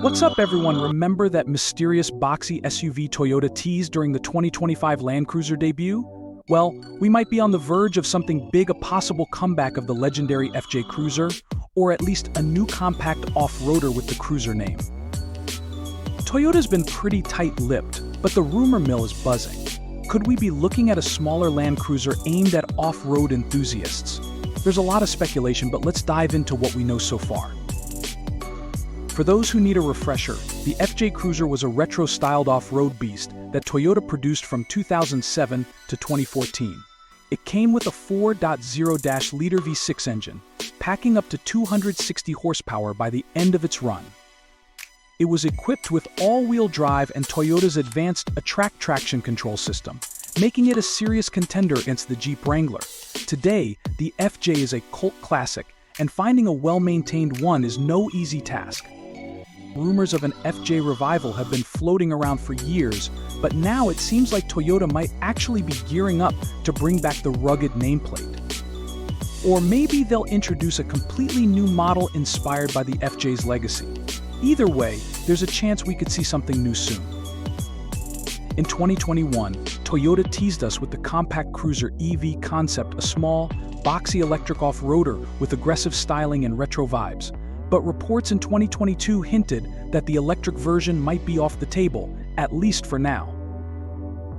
What's up, everyone? Remember that mysterious boxy SUV Toyota teased during the 2025 Land Cruiser debut? Well, we might be on the verge of something big, a possible comeback of the legendary FJ Cruiser, or at least a new compact off-roader with the Cruiser name. Toyota's been pretty tight-lipped, but the rumor mill is buzzing. Could we be looking at a smaller Land Cruiser aimed at off-road enthusiasts? There's a lot of speculation, but let's dive into what we know so far. For those who need a refresher, the FJ Cruiser was a retro-styled off-road beast that Toyota produced from 2007 to 2014. It came with a 4.0-liter V6 engine, packing up to 260 horsepower by the end of its run. It was equipped with all-wheel drive and Toyota's advanced A-Trac traction control system, making it a serious contender against the Jeep Wrangler. Today, the FJ is a cult classic, and finding a well-maintained one is no easy task. Rumors of an FJ revival have been floating around for years, but now it seems like Toyota might actually be gearing up to bring back the rugged nameplate. Or maybe they'll introduce a completely new model inspired by the FJ's legacy. Either way, there's a chance we could see something new soon. In 2021, Toyota teased us with the compact cruiser EV concept, a small, boxy electric off-roader with aggressive styling and retro vibes. But reports in 2022 hinted that the electric version might be off the table, at least for now.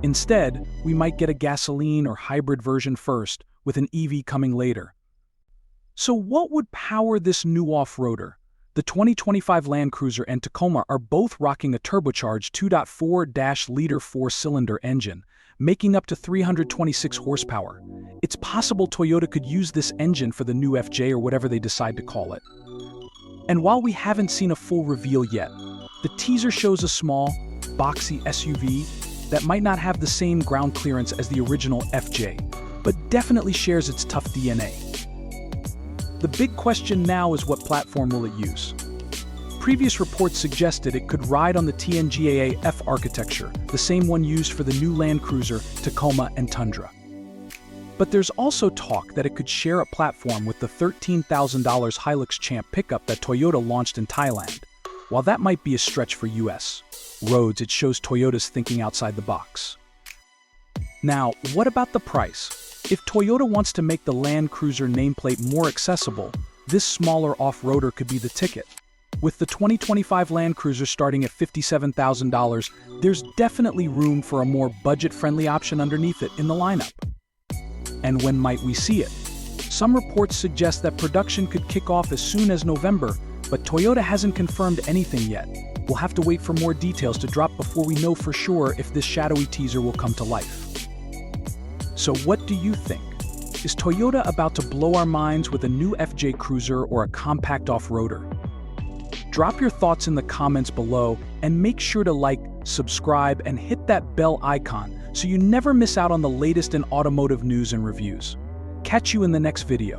Instead, we might get a gasoline or hybrid version first, with an EV coming later. So what would power this new off-roader? The 2025 Land Cruiser and Tacoma are both rocking a turbocharged 2.4-liter four-cylinder engine, making up to 326 horsepower. It's possible Toyota could use this engine for the new FJ or whatever they decide to call it. And while we haven't seen a full reveal yet, the teaser shows a small, boxy SUV that might not have the same ground clearance as the original FJ, but definitely shares its tough DNA. The big question now is, what platform will it use? Previous reports suggested it could ride on the TNGA F architecture, the same one used for the new Land Cruiser, Tacoma, and Tundra. But there's also talk that it could share a platform with the $13,000 Hilux Champ pickup that Toyota launched in Thailand. While that might be a stretch for US roads, it shows Toyota's thinking outside the box. Now, what about the price? If Toyota wants to make the Land Cruiser nameplate more accessible, this smaller off-roader could be the ticket. With the 2025 Land Cruiser starting at $57,000, there's definitely room for a more budget-friendly option underneath it in the lineup. And when might we see it? Some reports suggest that production could kick off as soon as November, but Toyota hasn't confirmed anything yet. We'll have to wait for more details to drop before we know for sure if this shadowy teaser will come to life. So what do you think? Is Toyota about to blow our minds with a new FJ Cruiser or a compact off-roader? Drop your thoughts in the comments below and make sure to like, subscribe, and hit that bell icon so you never miss out on the latest in automotive news and reviews. Catch you in the next video.